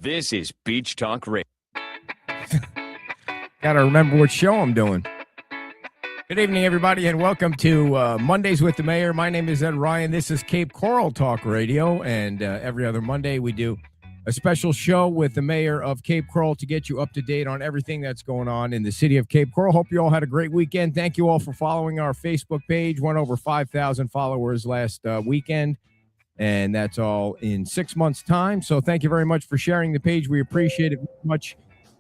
This is Beach Talk Radio. Gotta remember what show I'm doing. Good evening, everybody, and welcome to Mondays with the Mayor. My name is Ed Ryan. This is Cape Coral Talk Radio, and every other Monday we do a special show with the mayor of Cape Coral to get you up to date on everything that's going on in the city of Cape Coral. Hope you all had a great weekend. Thank you all for following our Facebook page. Went over 5,000 followers last weekend, and that's all in 6 months' time. So thank you very much for sharing the page. We appreciate it very much.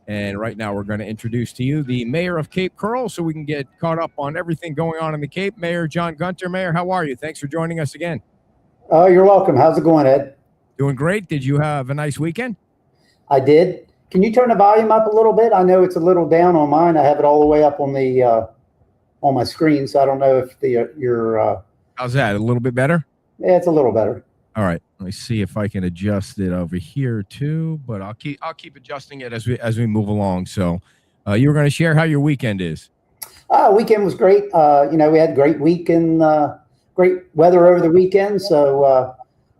And right now we're going to introduce to you the mayor of Cape Coral so we can get caught up on everything going on in the Cape. Mayor John Gunter. Mayor, how are you? Thanks for joining us again. You're welcome. How's it going, Ed? Doing great. Did you have a nice weekend? I did. Can you turn the volume up a little bit? I know it's a little down on mine. I have it all the way up on the on my screen, so I don't know if your how's that? A little bit better? Yeah, it's a little better. All right. Let me see if I can adjust it over here too, but I'll keep adjusting it as we move along. So, you were going to share how your weekend is. Weekend was great. We had a great weekend, great weather over the weekend, so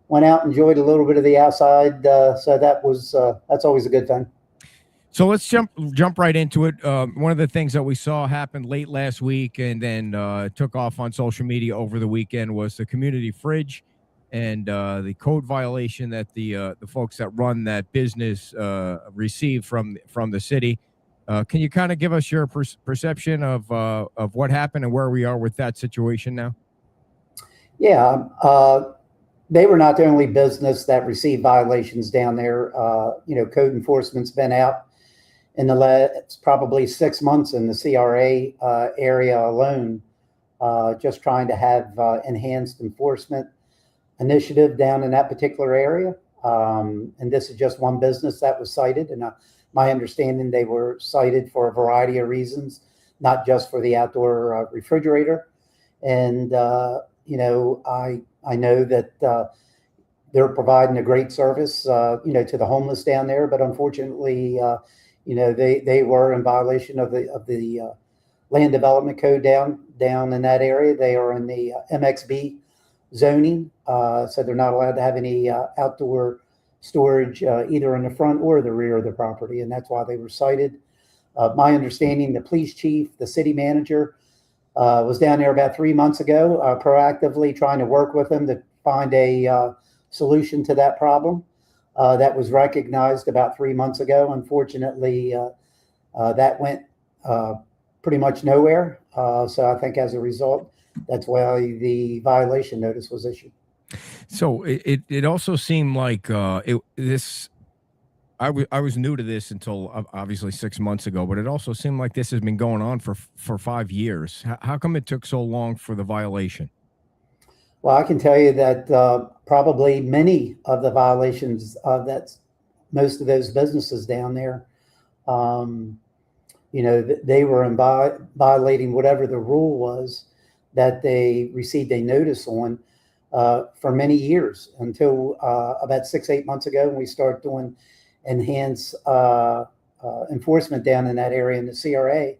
went out, enjoyed a little bit of the outside. So that's always a good thing. So let's jump right into it. One of the things that we saw happened late last week and then took off on social media over the weekend was the community fridge and the code violation that the folks that run that business received from the city. Can you kind of give us your perception of what happened and where we are with that situation now? Yeah. They were not the only business that received violations down there. Code enforcement's been out in the last probably 6 months in the CRA area alone, just trying to have enhanced enforcement initiative down in that particular area. And this is just one business that was cited. And my understanding, they were cited for a variety of reasons, not just for the outdoor refrigerator. And, I know that they're providing a great service, to the homeless down there, but unfortunately, they were in violation of the land development code down in that area. They are in the MXB zoning, so they're not allowed to have any outdoor storage either in the front or the rear of the property, and that's why they were cited. My understanding, the police chief, the city manager, was down there about 3 months ago, proactively trying to work with them to find a solution to that problem. That was recognized about 3 months ago. Unfortunately, that went pretty much nowhere. So I think as a result, that's why the violation notice was issued. So it also seemed like I was new to this until obviously 6 months ago, but it also seemed like this has been going on for 5 years. How come it took so long for the violation? Well, I can tell you that probably many of the violations that most of those businesses down there, they were violating whatever the rule was that they received a notice on for many years until about 6-8 months ago when we started doing enhance enforcement down in that area in the CRA.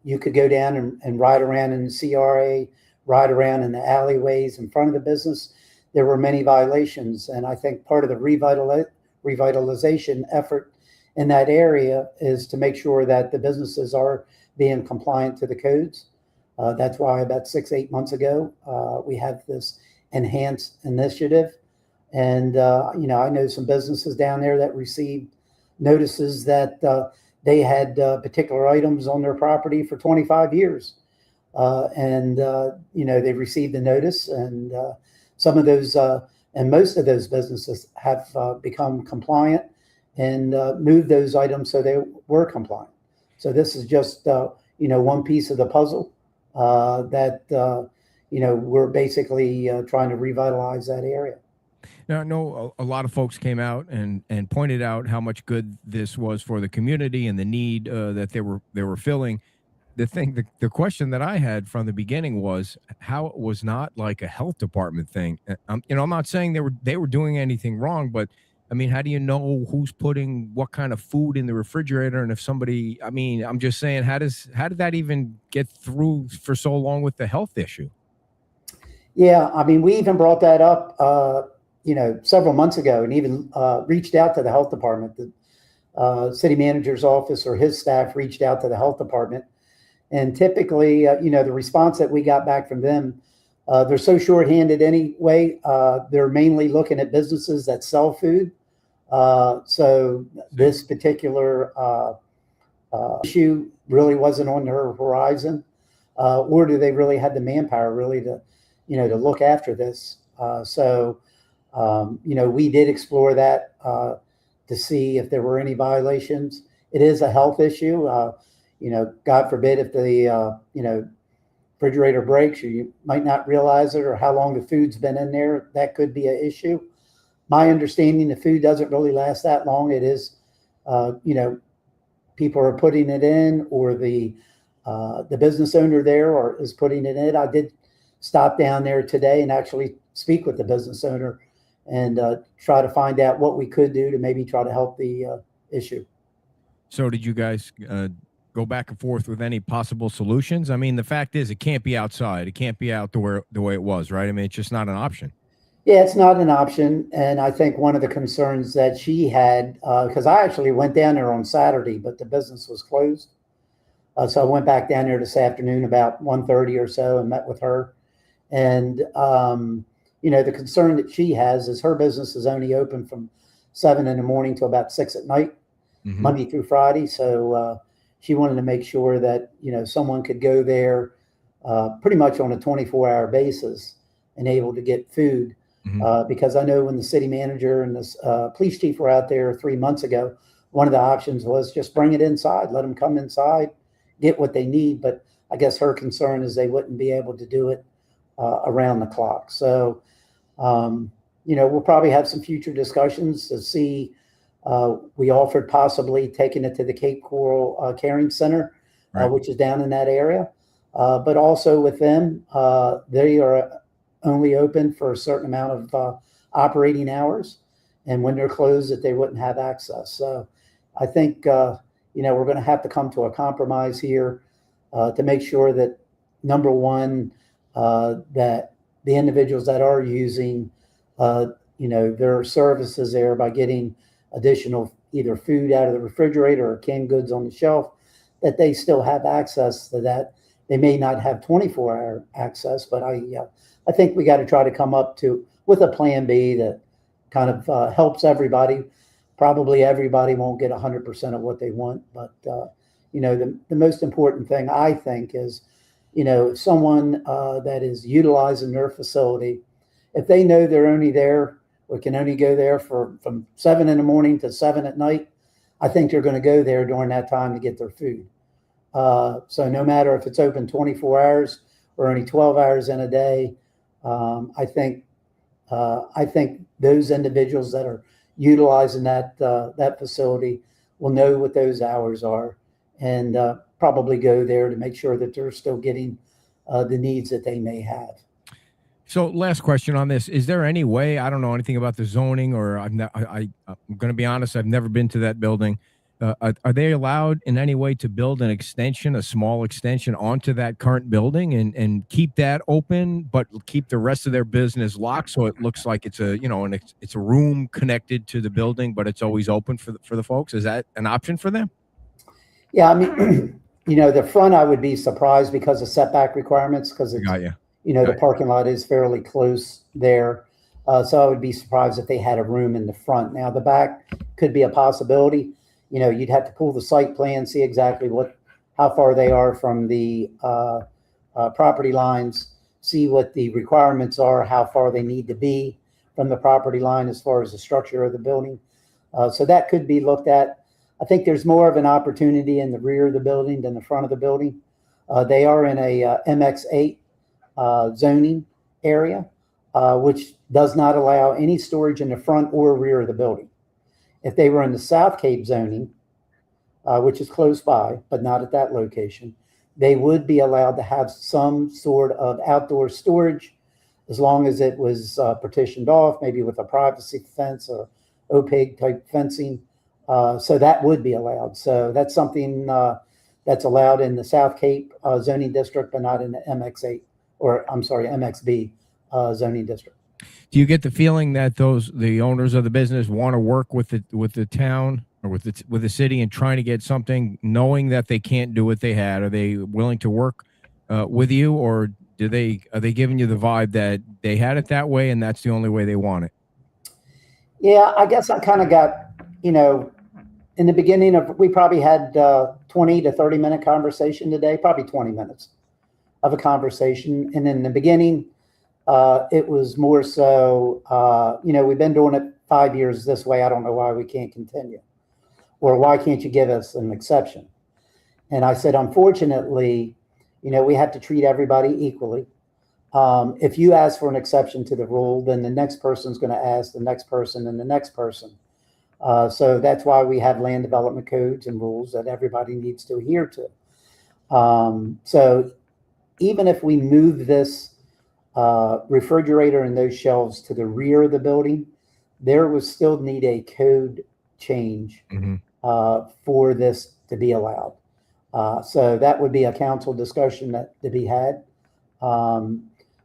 You could go down and ride around in the CRA, ride around in the alleyways in front of the business. There were many violations, and I think part of the revitalization effort in that area is to make sure that the businesses are being compliant to the codes. That's why about 6-8 months ago, we have this enhanced initiative. And, I know some businesses down there that received notices that they had particular items on their property for 25 years. They received the notice, and some of those and most of those businesses have become compliant and moved those items so they were compliant. So this is just, one piece of the puzzle that, we're basically trying to revitalize that area. Now, I know a lot of folks came out and pointed out how much good this was for the community and the need that they were filling. The question that I had from the beginning was how it was not like a health department thing. I'm not saying they were doing anything wrong, but I mean, how do you know who's putting what kind of food in the refrigerator? And if somebody, I'm just saying, how did that even get through for so long with the health issue? Yeah, we even brought that up several months ago, and even reached out to the health department. The city manager's office or his staff reached out to the health department. And typically, the response that we got back from them, they're so shorthanded anyway. They're mainly looking at businesses that sell food. So this particular issue really wasn't on their horizon, or do they really have the manpower really to look after this? We did explore that to see if there were any violations. It is a health issue. God forbid if the refrigerator breaks, or you might not realize it, or how long the food's been in there. That could be an issue. My understanding, the food doesn't really last that long. It is, people are putting it in, or the business owner there is putting it in. I did stop down there today and actually speak with the business owner and try to find out what we could do to maybe try to help the issue. So did you guys go back and forth with any possible solutions? I mean, the fact is it can't be outside. It can't be out the way it was, right? I mean, it's just not an option. Yeah, it's not an option. And I think one of the concerns that she had, because I actually went down there on Saturday, but the business was closed. So I went back down there this afternoon about 1:30 or so and met with her. And, the concern that she has is her business is only open from 7 in the morning till about 6 at night, Monday through Friday. So she wanted to make sure that, someone could go there pretty much on a 24-hour basis and able to get food. Because I know when the city manager and the police chief were out there 3 months ago, one of the options was just bring it inside, let them come inside, get what they need. But I guess her concern is they wouldn't be able to do it around the clock. So, we'll probably have some future discussions to see. We offered possibly taking it to the Cape Coral Caring Center, right, which is down in that area. But also with them, they are only open for a certain amount of operating hours, and when they're closed, that they wouldn't have access. So I think, we're going to have to come to a compromise here to make sure that, number one, that the individuals that are using, their services there by getting additional either food out of the refrigerator or canned goods on the shelf, that they still have access to that. They may not have 24-hour access, but I think we got to try to come up with a plan B that kind of helps everybody. Probably everybody won't get 100% of what they want, but the most important thing I think is, someone that is utilizing their facility, if they know they're only there or can only go there from 7 in the morning to 7 at night, I think they're going to go there during that time to get their food. So no matter if it's open 24 hours or only 12 hours in a day, I think those individuals that are utilizing that facility will know what those hours are and probably go there to make sure that they're still getting the needs that they may have. So last question on this. Is there any way, I don't know anything about the zoning, or I'm going to be honest, I've never been to that building. Are they allowed in any way to build an extension, a small extension onto that current building and keep that open, but keep the rest of their business locked so it looks like it's it's a room connected to the building, but it's always open for the folks? Is that an option for them? Yeah, I mean, the front I would be surprised because of setback requirements, because it's, the parking lot is fairly close there. So I would be surprised if they had a room in the front. Now, the back could be a possibility. You'd have to pull the site plan, see exactly how far they are from the property lines, see what the requirements are, how far they need to be from the property line as far as the structure of the building. So that could be looked at. I think there's more of an opportunity in the rear of the building than the front of the building. They are in a MX8 zoning area, which does not allow any storage in the front or rear of the building. If they were in the South Cape zoning, which is close by, but not at that location, they would be allowed to have some sort of outdoor storage as long as it was partitioned off, maybe with a privacy fence or opaque type fencing. So that would be allowed. So that's something that's allowed in the South Cape zoning district, but not in the MX8 or I'm sorry, MXB zoning district. Do you get the feeling that the owners of the business want to work with the town or with the city and trying to get something, knowing that they can't do what they had? Are they willing to work with you, or are they giving you the vibe that they had it that way and that's the only way they want it? Yeah, I guess I kind of got, in the beginning we probably had 20 to 30-minute conversation today, probably 20 minutes of a conversation. And in the beginning, it was more so, we've been doing it 5 years this way. I don't know why we can't continue, or why can't you give us an exception? And I said, unfortunately, we have to treat everybody equally. If you ask for an exception to the rule, then the next person's going to ask the next person and the next person. So that's why we have land development codes and rules that everybody needs to adhere to. So even if we move this refrigerator and those shelves to the rear of the building, there would still need a code change for this to be allowed. So that would be a council discussion to be had.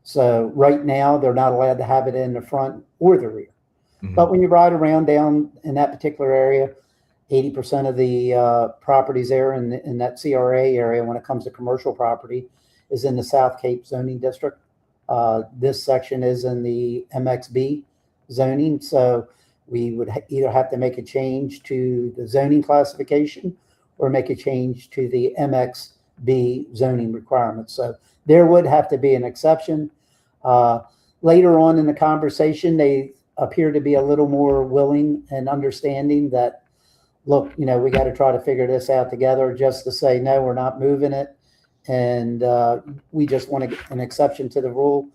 So right now, they're not allowed to have it in the front or the rear. But when you ride around down in that particular area, 80% of the properties there in that CRA area, when it comes to commercial property, is in the South Cape zoning district. This section is in the MXB zoning. So we would either have to make a change to the zoning classification or make a change to the MXB zoning requirements. So there would have to be an exception. Later on in the conversation, they appear to be a little more willing and understanding that, look, we got to try to figure this out together, just to say, no, we're not moving it. And we just want to get an exception to the rule.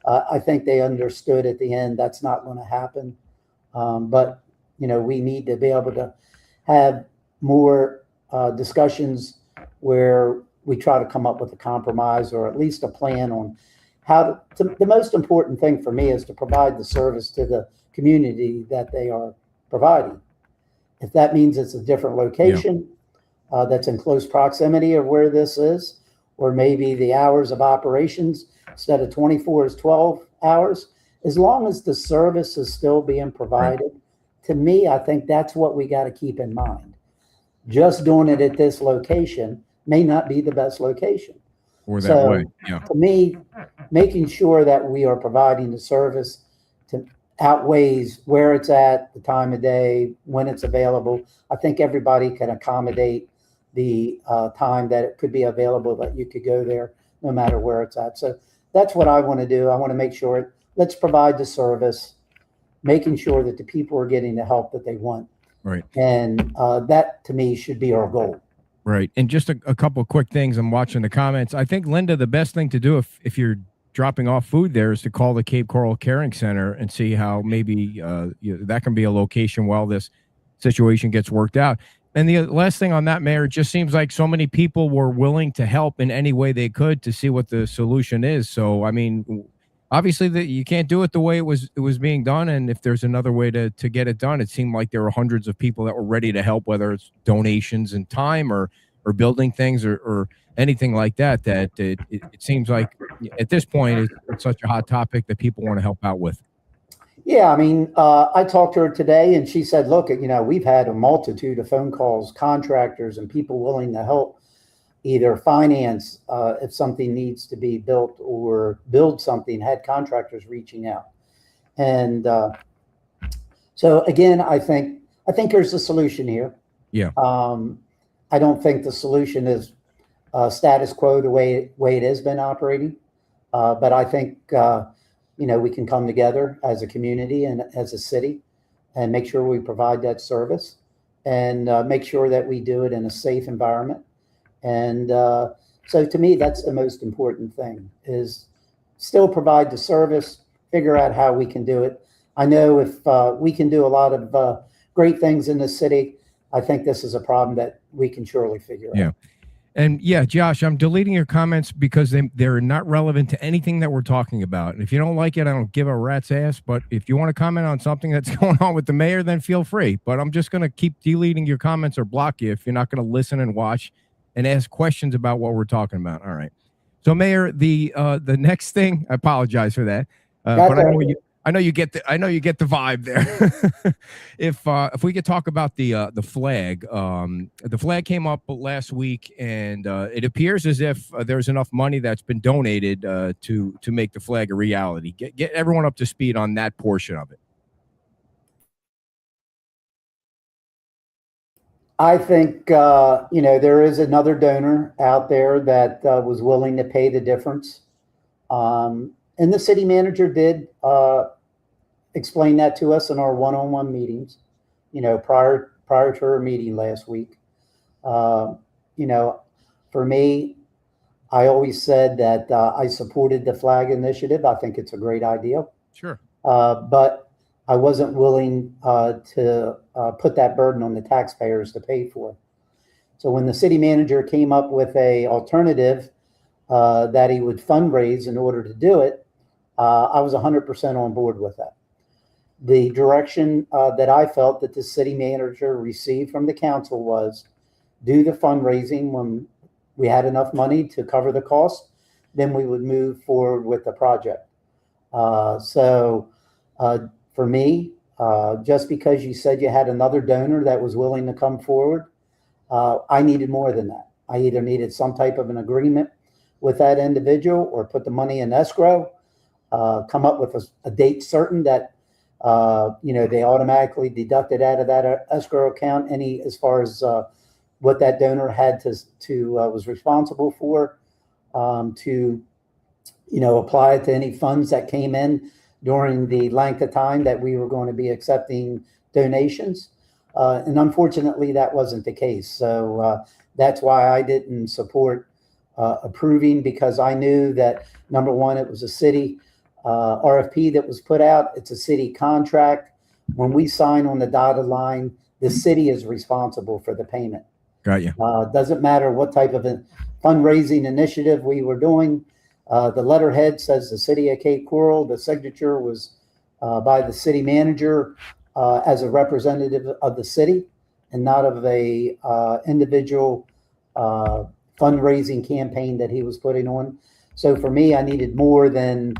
I think they understood at the end that's not going to happen. But, we need to be able to have more discussions where we try to come up with a compromise, or at least a plan on how the most important thing for me is to provide the service to the community that they are providing. If that means it's a different location that's in close proximity of where this is, or maybe the hours of operations instead of 24 is 12 hours, as long as the service is still being provided, to me, I think that's what we got to keep in mind. Just doing it at this location may not be the best location. Or that way. Yeah. To me, making sure that we are providing the service to outweighs where it's at, the time of day, when it's available. I think everybody can accommodate the time that it could be available, that you could go there no matter where it's at. So that's what I want to do. I want to make sure, let's provide the service, making sure that the people are getting the help that they want. Right. And that, to me, should be our goal. Right. And just a couple of quick things. I'm watching the comments. I think, Linda, the best thing to do if you're dropping off food there is to call the Cape Coral Caring Center and see how maybe that can be a location while this situation gets worked out. And the last thing on that, Mayor, it just seems like so many people were willing to help in any way they could to see what the solution is. So, I mean, obviously you can't do it the way it was being done. And if there's another way to get it done, it seemed like there were hundreds of people that were ready to help, whether it's donations and time or building things or anything like that, it seems like at this point, it's such a hot topic that people want to help out with. Yeah, I mean, I talked to her today and she said, look, we've had a multitude of phone calls, contractors and people willing to help either finance if something needs to be built or build something, had contractors reaching out. And so again, I think there's a solution here. Yeah. I don't think the solution is status quo the way it has been operating. But I think, we can come together as a community and as a city and make sure we provide that service and make sure that we do it in a safe environment. And so to me, that's the most important thing, is still provide the service, figure out how we can do it. I know if we can do a lot of great things in the city, I think this is a problem that we can surely figure out. Yeah. And yeah, Josh, I'm deleting your comments because they're not relevant to anything that we're talking about. And if you don't like it, I don't give a rat's ass. But if you want to comment on something that's going on with the mayor, then feel free. But I'm just going to keep deleting your comments or block you if you're not going to listen and watch and ask questions about what we're talking about. All right. So, Mayor, the next thing, I apologize for that. But I know you get the vibe there. If we could talk about the flag, the flag came up last week, and it appears as if there's enough money that's been donated to make the flag a reality. Get everyone up to speed on that portion of it. I think there is another donor out there that was willing to pay the difference, and the city manager did explain that to us in our one-on-one meetings. Prior to our meeting last week. For me, I always said that I supported the flag initiative. I think it's a great idea. Sure. But I wasn't willing to put that burden on the taxpayers to pay for. So when the city manager came up with a alternative that he would fundraise in order to do it, I was 100% on board with that. The direction that I felt that the city manager received from the council was do the fundraising when we had enough money to cover the cost, then we would move forward with the project. So for me, just because you said you had another donor that was willing to come forward, I needed more than that. I either needed some type of an agreement with that individual or put the money in escrow, come up with a date certain that they automatically deducted out of that escrow account as far as what that donor had to was responsible for, to apply it to any funds that came in during the length of time that we were going to be accepting donations. And unfortunately, that wasn't the case. So that's why I didn't support approving, because I knew that, number one, it was a city RFP that was put out. It's a city contract. When we sign on the dotted line, the city is responsible for the payment. Got you. Doesn't matter what type of a fundraising initiative we were doing. The letterhead says the city of Cape Coral. The signature was by the city manager as a representative of the city and not of a individual fundraising campaign that he was putting on. So for me, I needed more than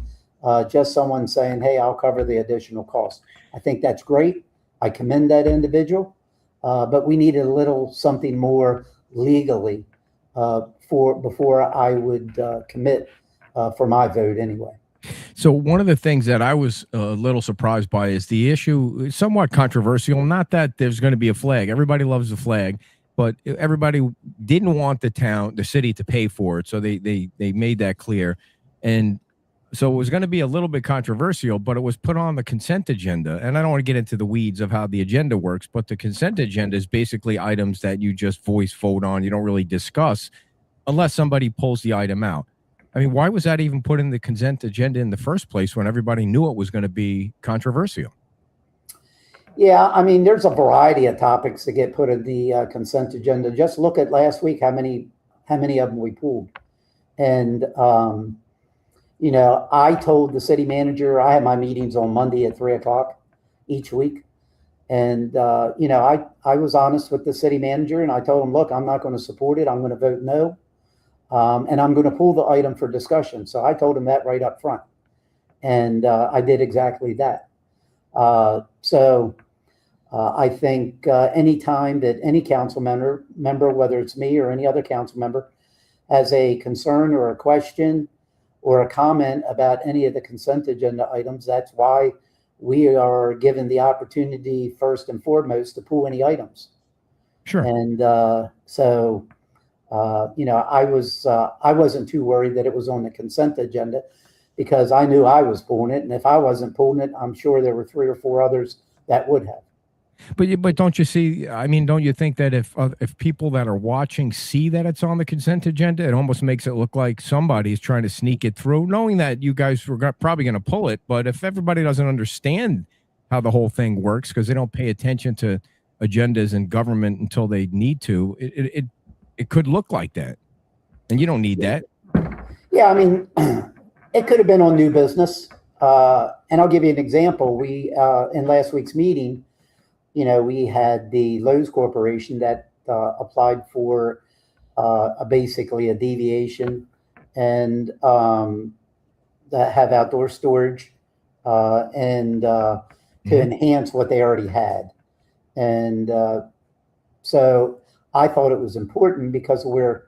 just someone saying, hey, I'll cover the additional cost. I think that's great. I commend that individual. But we needed a little something more legally before I would commit for my vote anyway. So one of the things that I was a little surprised by is the issue, somewhat controversial. Not that there's going to be a flag. Everybody loves the flag, but everybody didn't want the city to pay for it. So they made that clear. And so it was going to be a little bit controversial, but it was put on the consent agenda. And I don't want to get into the weeds of how the agenda works, but the consent agenda is basically items that you just vote on. You don't really discuss unless somebody pulls the item out. I mean, why was that even put in the consent agenda in the first place when everybody knew it was going to be controversial? Yeah, I mean, there's a variety of topics that get put in the consent agenda. Just look at last week, how many of them we pulled. And, I told the city manager, I have my meetings on Monday at 3:00 each week. And, I was honest with the city manager and I told him, look, I'm not going to support it. I'm going to vote no. And I'm going to pull the item for discussion. So I told him that right up front. And I did exactly that. I think any time that any council member, whether it's me or any other council member, has a concern or a question or a comment about any of the consent agenda items, that's why we are given the opportunity first and foremost to pull any items. Sure. And I wasn't too worried that it was on the consent agenda because I knew I was pulling it. And if I wasn't pulling it, I'm sure there were 3 or 4 others that would have. But don't you see, I mean, don't you think that if people that are watching see that it's on the consent agenda, it almost makes it look like somebody's trying to sneak it through, knowing that you guys were probably going to pull it. But if everybody doesn't understand how the whole thing works because they don't pay attention to agendas in government until they need to, it could look like that. And you don't need that. Yeah, I mean, it could have been on new business. And I'll give you an example. We, in last week's meeting, we had the Lowe's Corporation that applied for basically a deviation and that have outdoor storage and to enhance what they already had. And so I thought it was important because we're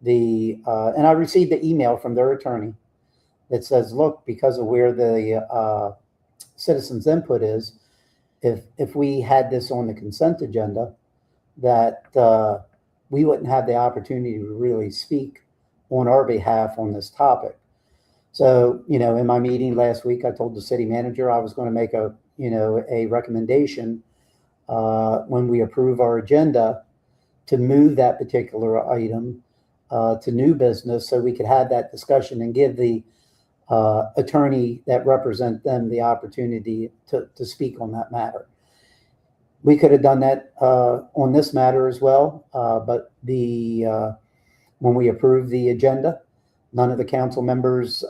and I received the email from their attorney that says, look, because of where the citizens' input is, if we had this on the consent agenda, that we wouldn't have the opportunity to really speak on our behalf on this topic. So, in my meeting last week, I told the city manager I was going to make a recommendation when we approve our agenda to move that particular item to new business so we could have that discussion and give the attorney that represent them the opportunity to speak on that matter. We could have done that on this matter as well, but when we approved the agenda, none of the council members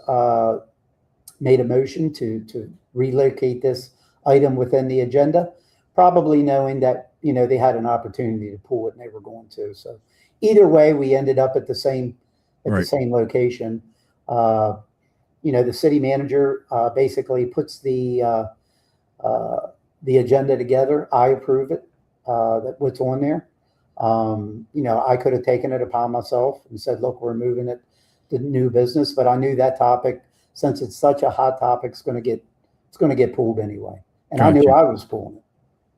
made a motion to relocate this item within the agenda, probably knowing that they had an opportunity to pull it and they were going to. So either way, we ended up at the same the same location. The city manager basically puts the agenda together. I approve it. That what's on there. I could have taken it upon myself and said, look, we're moving it to new business, but I knew that topic, since it's such a hot topic, it's going to get pulled anyway. And gotcha. I knew I was pulling it.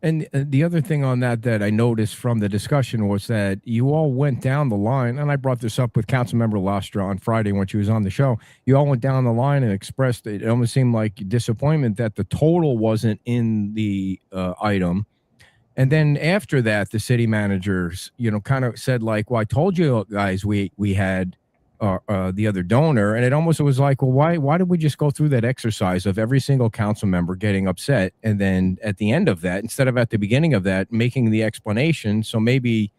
And the other thing on that I noticed from the discussion was that you all went down the line, and I brought this up with Councilmember Lastra on Friday when she was on the show. You all went down the line and expressed, it almost seemed like disappointment that the total wasn't in the item. And then after that, the city managers, kind of said like, well, I told you guys we had the other donor, and it almost was like, well, why did we just go through that exercise of every single council member getting upset, and then at the end of that, instead of at the beginning of that, making the explanation, so maybe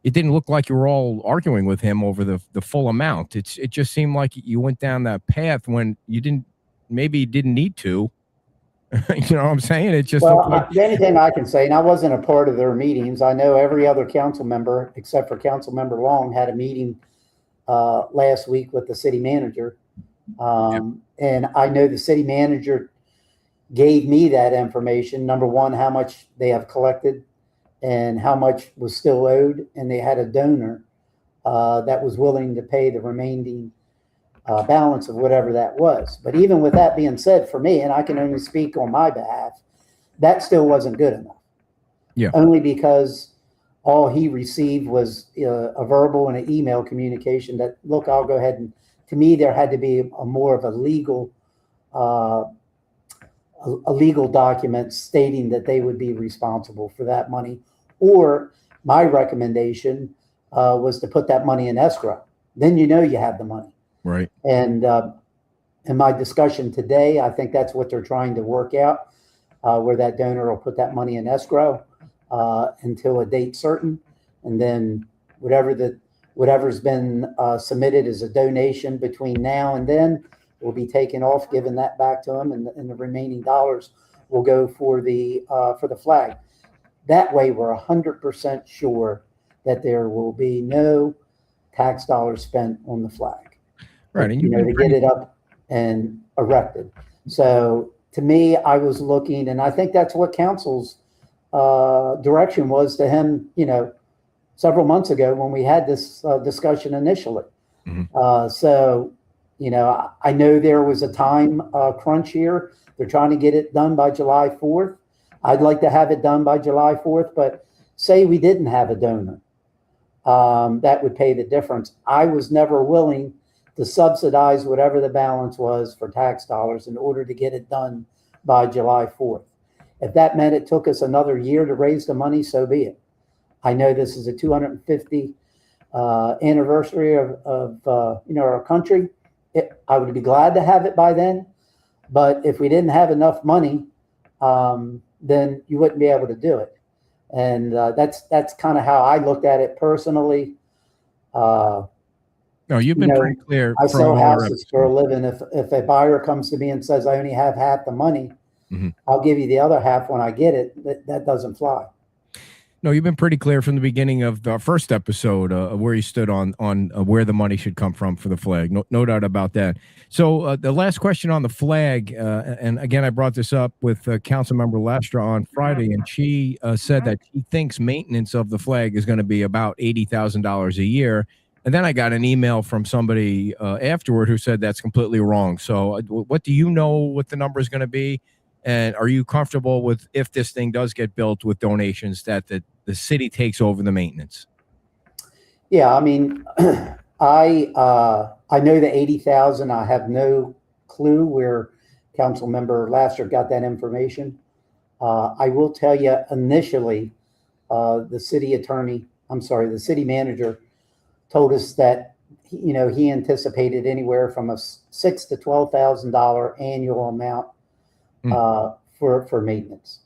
it didn't look like you were all arguing with him over the full amount. It just seemed like you went down that path when you didn't need to. You know what I'm saying? It just the only thing I can say, and I wasn't a part of their meetings, I know every other council member except for Councilmember Long had a meeting last week with the city manager. And I know the city manager gave me that information. Number one, how much they have collected and how much was still owed. And they had a donor that was willing to pay the remaining balance of whatever that was. But even with that being said, for me, and I can only speak on my behalf, that still wasn't good enough. Yeah. Only because all he received was a verbal and an email communication that, look, I'll go ahead, and to me, there had to be more of a legal document stating that they would be responsible for that money. Or my recommendation was to put that money in escrow. Then you have the money. Right. And in my discussion today, I think that's what they're trying to work out, where that donor will put that money in escrow until a date certain, and then whatever's been submitted as a donation between now and then will be taken off, giving that back to them, and the remaining dollars will go for the flag. That way, we're 100% sure that there will be no tax dollars spent on the flag. Right, and to get it up and erected. So to me, I was looking, and I think that's what council's direction was to him, several months ago when we had this discussion initially. Mm-hmm. So, I know there was a time crunch here. They're trying to get it done by July 4th. I'd like to have it done by July 4th, but say we didn't have a donor, that would pay the difference. I was never willing to subsidize whatever the balance was for tax dollars in order to get it done by July 4th. If that meant it took us another year to raise the money, so be it. I know this is a 250 anniversary of our country. I would be glad to have it by then, but if we didn't have enough money, then you wouldn't be able to do it. And that's kind of how I looked at it personally. No, you've been pretty clear. I sell houses for a living. If a buyer comes to me and says, I only have half the money, mm-hmm. I'll give you the other half when I get it. That doesn't fly. No, you've been pretty clear from the beginning of the first episode where you stood on where the money should come from for the flag. No doubt about that. So the last question on the flag, and again, I brought this up with Councilmember Lastra on Friday, and she said that she thinks maintenance of the flag is going to be about $80,000 a year. And then I got an email from somebody afterward who said that's completely wrong. So what do you know what the number is going to be? And are you comfortable with, if this thing does get built with donations, that the city takes over the maintenance? Yeah, I mean, I know the 80,000. I have no clue where Councilmember Lasser got that information. I will tell you, initially, the city manager told us that he anticipated anywhere from a $6,000 to $12,000 annual amount for maintenance.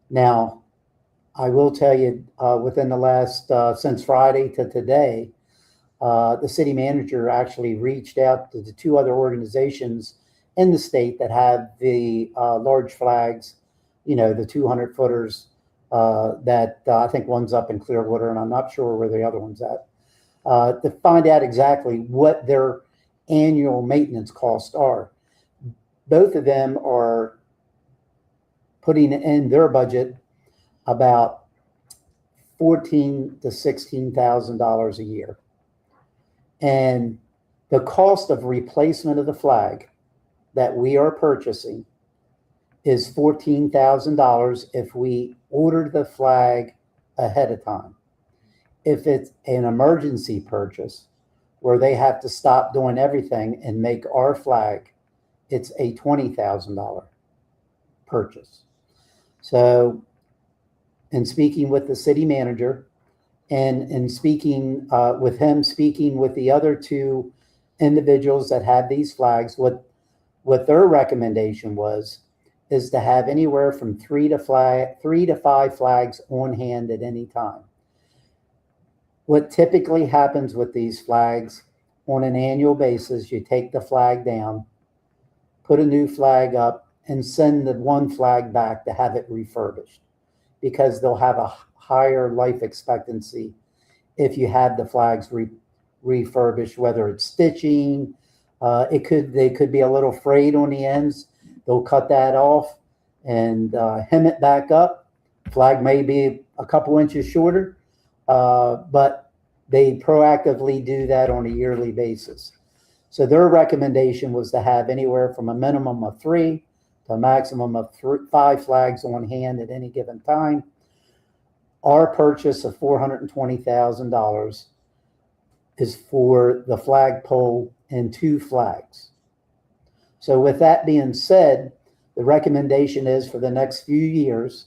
Now, I will tell you, within the last since Friday to today, the city manager actually reached out to the two other organizations in the state that have the large flags, the 200 footers. That I think one's up in Clearwater, and I'm not sure where the other one's at. To find out exactly what their annual maintenance costs are. Both of them are putting in their budget about $14,000 to $16,000 a year. And the cost of replacement of the flag that we are purchasing is $14,000 if we order the flag ahead of time. If it's an emergency purchase where they have to stop doing everything and make our flag, it's a $20,000 purchase. So, in speaking with the city manager and in speaking with him, speaking with the other two individuals that had these flags, what their recommendation is to have anywhere from 3 to 5 flags on hand at any time. What typically happens with these flags on an annual basis, you take the flag down, put a new flag up, and send the one flag back to have it refurbished, because they'll have a higher life expectancy if you have the flags refurbished, whether it's stitching. They could be a little frayed on the ends. They'll cut that off and hem it back up. Flag may be a couple inches shorter, but they proactively do that on a yearly basis. So their recommendation was to have anywhere from a minimum of 3 to a maximum of 5 flags on hand at any given time. Our purchase of $420,000 is for the flagpole and 2 flags. So with that being said, the recommendation is for the next few years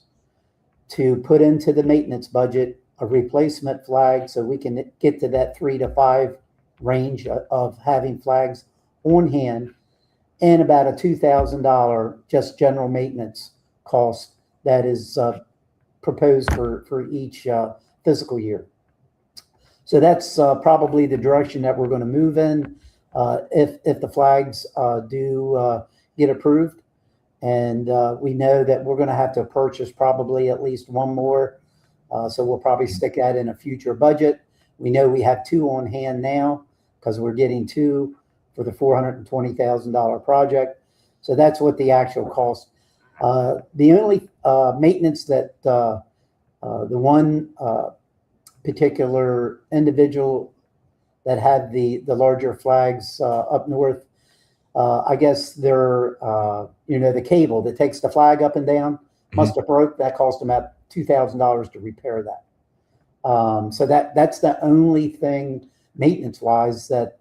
to put into the maintenance budget a replacement flag so we can get to that 3 to 5 range of having flags on hand, and about a $2,000 just general maintenance cost that is proposed for each fiscal year. So that's probably the direction that we're going to move in if the flags do get approved. And we know that we're going to have to purchase probably at least one more. So we'll probably stick that in a future budget. We know we have 2 on hand now because we're getting 2 for the $420,000 project. So that's what the actual cost. The only maintenance that the one particular individual that had the larger flags up north, I guess they're, the cable that takes the flag up and down must have broke. That cost them about $2,000 to repair that. So that's the only thing maintenance-wise that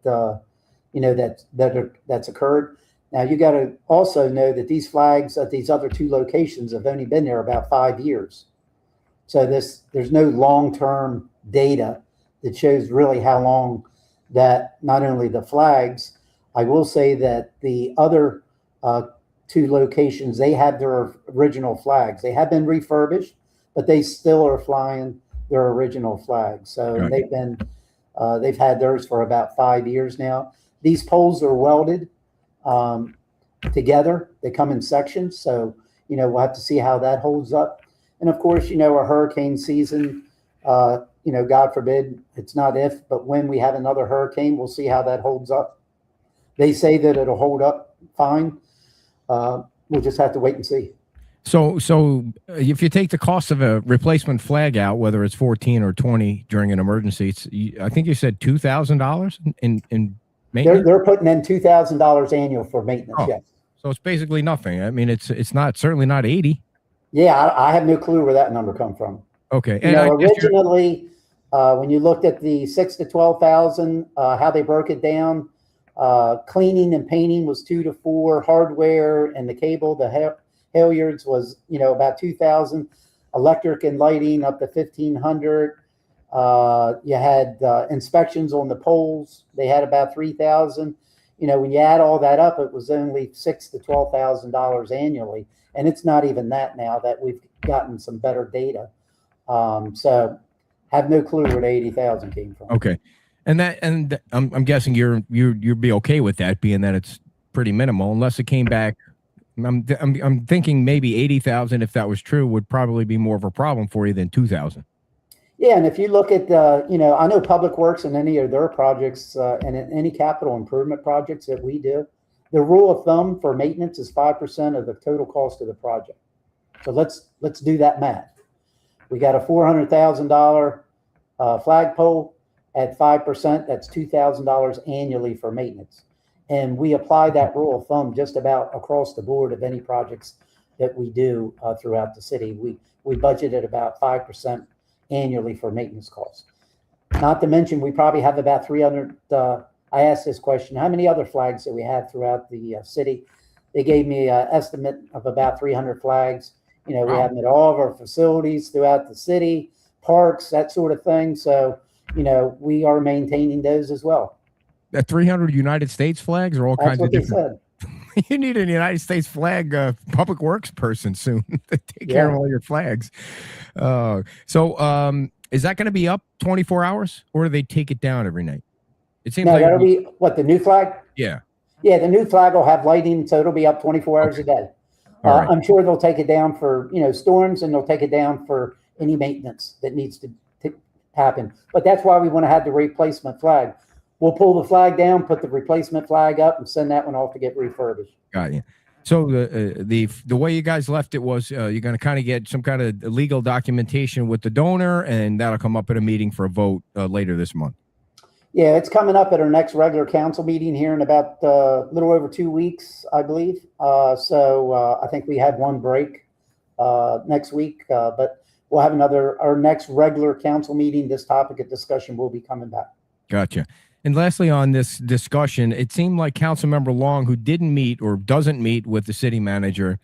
that's occurred. Now you got to also know that these flags at these other 2 locations have only been there about 5 years. So there's no long-term data that shows really how long that not only the flags. I will say that the other 2 locations, they had their original flags. They have been refurbished, but they still are flying their original flags. So right. They've had theirs for about 5 years now. These poles are welded together. They come in sections. So, we'll have to see how that holds up. And of course, our hurricane season, God forbid, it's not if, but when we have another hurricane, we'll see how that holds up. They say that it'll hold up fine. We'll just have to wait and see. So if you take the cost of a replacement flag out, whether it's 14 or 20 during an emergency, I think you said $2,000 in maintenance. They're putting in $2,000 annual for maintenance. Yes. So it's basically nothing. I mean, it's certainly not 80. Yeah, I have no clue where that number come from. Okay. And originally, when you looked at the 6,000 to 12,000, how they broke it down, cleaning and painting was 2 to 4, hardware and the cable, the halyards was about 2,000, electric and lighting up to 1,500. You had inspections on the poles; they had about 3,000. When you add all that up, it was only $6,000 to $12,000 annually, and it's not even that now that we've gotten some better data. So, have no clue where the 80,000 came from. Okay, and I'm guessing you'd be okay with that, being that it's pretty minimal, unless it came back. I'm thinking maybe 80,000, if that was true, would probably be more of a problem for you than 2,000. Yeah, and if you look at I know Public Works and any of their projects and any capital improvement projects that we do, the rule of thumb for maintenance is 5% of the total cost of the project. So let's do that math. We got a $400,000 flagpole at 5%. That's $2,000 annually for maintenance. And we apply that rule of thumb just about across the board of any projects that we do throughout the city. We budgeted about 5% annually for maintenance costs. Not to mention, we probably have about 300. I asked this question: how many other flags do we have throughout the city? They gave me an estimate of about 300 flags. We have them at all of our facilities throughout the city, parks, that sort of thing. So, we are maintaining those as well. 300 United States flags are all That's kinds what of different. They said. You need a United States flag public works person soon to take care of all your flags. So is that going to be up 24 hours, or do they take it down every night? It seems like that'll be what, the new flag? Yeah. Yeah, the new flag will have lighting, so it'll be up 24 hours a day. Right. I'm sure they'll take it down for storms, and they'll take it down for any maintenance that needs to happen. But that's why we want to have the replacement flag. We'll pull the flag down, put the replacement flag up, and send that one off to get refurbished. Got you. So the way you guys left it was you're going to kind of get some kind of legal documentation with the donor, and that'll come up at a meeting for a vote later this month. Yeah, it's coming up at our next regular council meeting here in about a little over 2 weeks, I believe. So I think we had one break next week, but we'll have our next regular council meeting. This topic of discussion will be coming back. Gotcha. And lastly, on this discussion, it seemed like Councilmember Long, who didn't meet or doesn't meet with the city manager,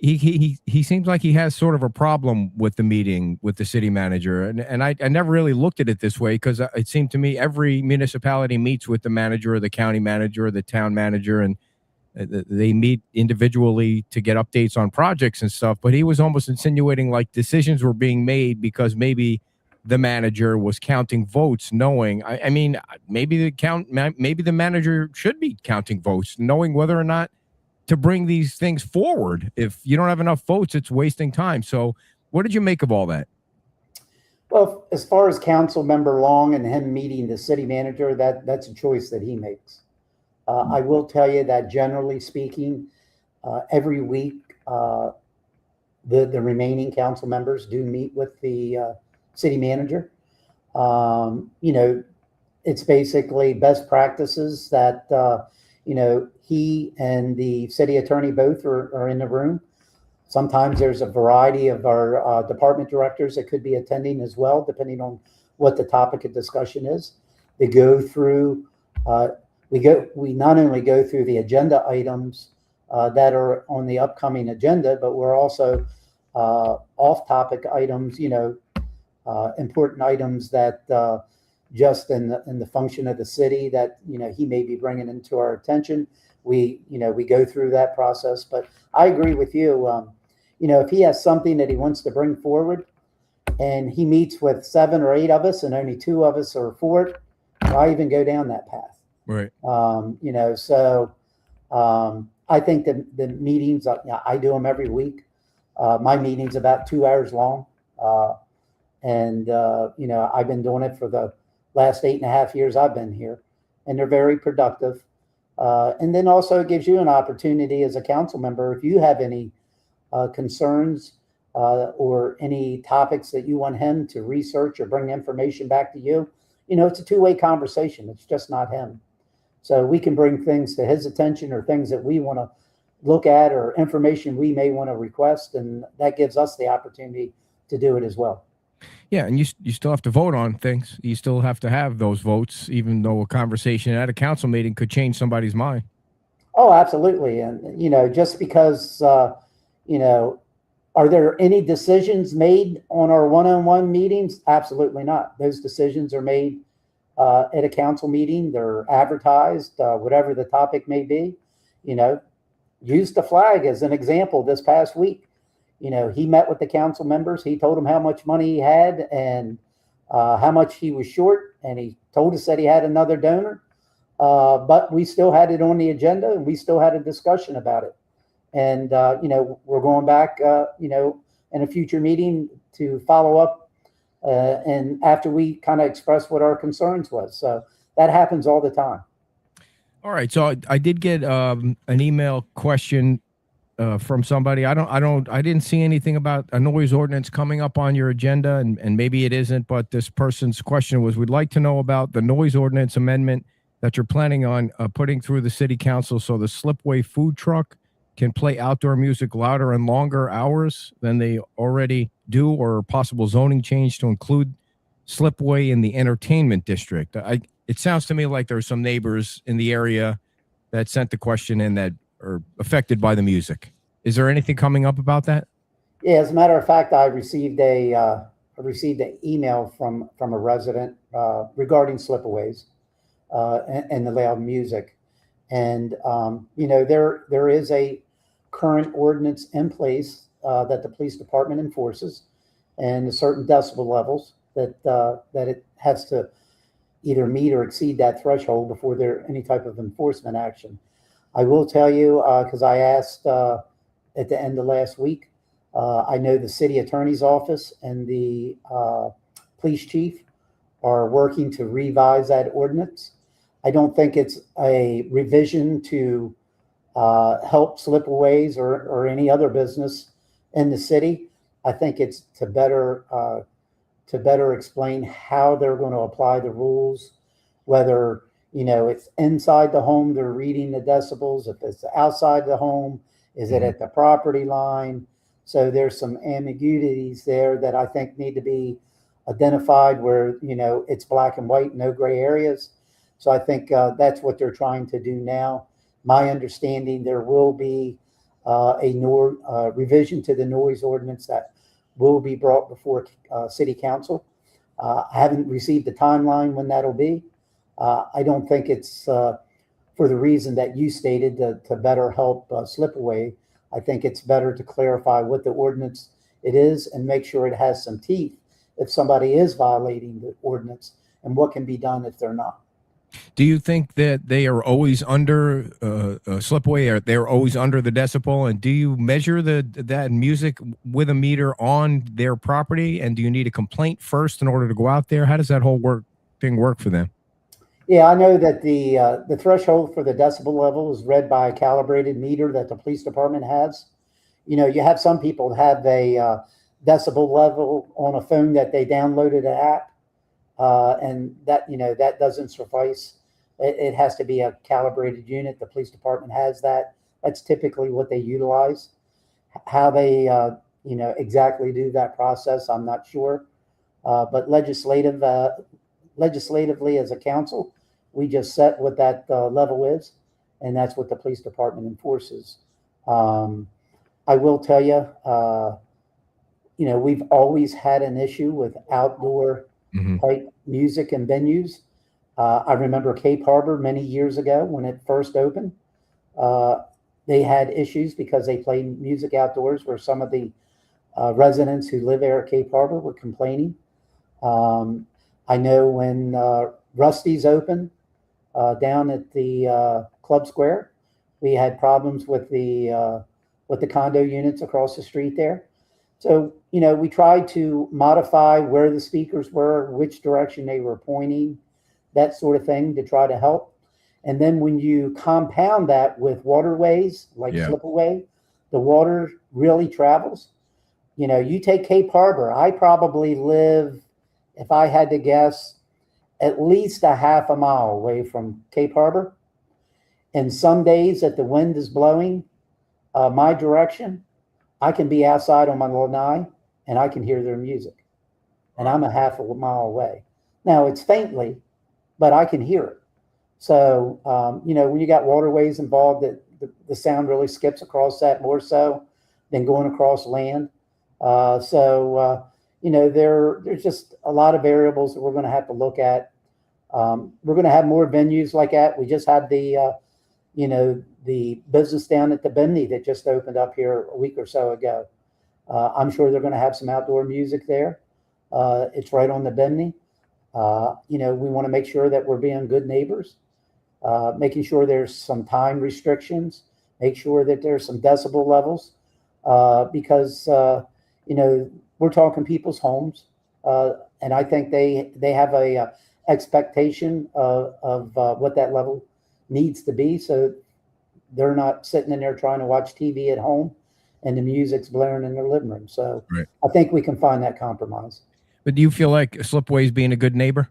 he seems like he has sort of a problem with the meeting with the city manager. And I never really looked at it this way, because it seemed to me every municipality meets with the manager or the county manager or the town manager, and they meet individually to get updates on projects and stuff. But he was almost insinuating like decisions were being made because maybe the manager was counting votes, knowing, I mean, maybe the manager should be counting votes, knowing whether or not to bring these things forward. If you don't have enough votes, it's wasting time. So what did you make of all that? Well, as far as Council Member Long and him meeting the city manager, that's a choice that he makes. I will tell you that generally speaking, every week, the remaining council members do meet with the city manager. It's basically best practices that, he and the city attorney both are in the room. Sometimes there's a variety of our department directors that could be attending as well, depending on what the topic of discussion is. They go through, we not only go through the agenda items that are on the upcoming agenda, but we're also off-topic items, important items that just in the function of the city that he may be bringing into our attention. We go through that process. But I agree with you. If he has something that he wants to bring forward, and he meets with 7 or 8 of us, and only 2 of us are for it, I even go down that path. Right. I think the meetings, I do them every week. My meeting's about 2 hours long. I've been doing it for the last 8.5 years I've been here, and they're very productive. And then also it gives you an opportunity as a council member, if you have any concerns or any topics that you want him to research or bring information back to you, it's a two-way conversation. It's just not him. So we can bring things to his attention or things that we want to look at or information we may want to request, and that gives us the opportunity to do it as well. Yeah, and you still have to vote on things. You still have to have those votes, even though a conversation at a council meeting could change somebody's mind. Oh, absolutely. And, just because, are there any decisions made on our one-on-one meetings? Absolutely not. Those decisions are made at a council meeting. They're advertised, whatever the topic may be. Use the flag as an example this past week. He met with the council members. He told them how much money he had and how much he was short. And he told us that he had another donor. But we still had it on the agenda and we still had a discussion about it. And, we're going back, in a future meeting to follow up. And after we kind of expressed what our concerns was. So that happens all the time. All right. So I did get an email question from somebody. I didn't see anything about a noise ordinance coming up on your agenda, and maybe it isn't, but this person's question was, we'd like to know about the noise ordinance amendment that you're planning on putting through the city council so the Slipway food truck can play outdoor music louder and longer hours than they already do, or a possible zoning change to include Slipway in the entertainment district. It sounds to me like there's some neighbors in the area that sent the question in that are affected by the music. Is there anything coming up about that? Yeah, as a matter of fact, I received an email from a resident regarding Slipaways and the loud music. And, there is a current ordinance in place that the police department enforces, and a certain decibel levels that it has to either meet or exceed that threshold before there any type of enforcement action. I will tell you, because I asked at the end of last week, I know the city attorney's office and the police chief are working to revise that ordinance. I don't think it's a revision to help Slipaways or any other business in the city. I think it's to better explain how they're going to apply the rules, whether, it's inside the home, they're reading the decibels. If it's outside the home, is it at the property line? So there's some ambiguities there that I think need to be identified where, it's black and white, no gray areas. So I think that's what they're trying to do now. My understanding, there will be a revision to the noise ordinance that will be brought before city council. I haven't received the timeline when that'll be. I don't think it's for the reason that you stated to better help Slipaway. I think it's better to clarify what the ordinance it is and make sure it has some teeth if somebody is violating the ordinance and what can be done if they're not. Do you think that they are always under Slipway, or they're always under the decibel? And do you measure that music with a meter on their property? And do you need a complaint first in order to go out there? How does that whole thing work for them? Yeah, I know that the threshold for the decibel level is read by a calibrated meter that the police department has. You have some people have a decibel level on a phone that they downloaded an app. And that, that doesn't suffice. It has to be a calibrated unit. The police department has that. That's typically what they utilize. How they, exactly do that process, I'm not sure. But legislatively as a council, we just set what that level is, and that's what the police department enforces. I will tell you, we've always had an issue with outdoor type music and venues. I remember Cape Harbor many years ago when it first opened. They had issues because they played music outdoors where some of the residents who live there at Cape Harbor were complaining. I know when Rusty's opened down at the Club Square, we had problems with the with the condo units across the street there. So, we tried to modify where the speakers were, which direction they were pointing, that sort of thing to try to help. And then when you compound that with waterways like Slipaway, the water really travels. You take Cape Harbor. I probably live, if I had to guess, at least a half a mile away from Cape Harbor. And some days that the wind is blowing my direction, I can be outside on my lanai and I can hear their music. And I'm a half a mile away. Now it's faintly, but I can hear it. So, when you got waterways involved, the sound really skips across that more so than going across land. There's just a lot of variables that we're going to have to look at. We're going to have more venues like that. We just had the business down at the Bimini that just opened up here a week or so ago. I'm sure they're going to have some outdoor music there. It's right on the Bimini. We want to make sure that we're being good neighbors, making sure there's some time restrictions, make sure that there's some decibel levels, because we're talking people's homes, and I think they have a expectation of what that level needs to be, so they're not sitting in there trying to watch TV at home and the music's blaring in their living room. So right. I think we can find that compromise. But do you feel like Slipaway's being a good neighbor?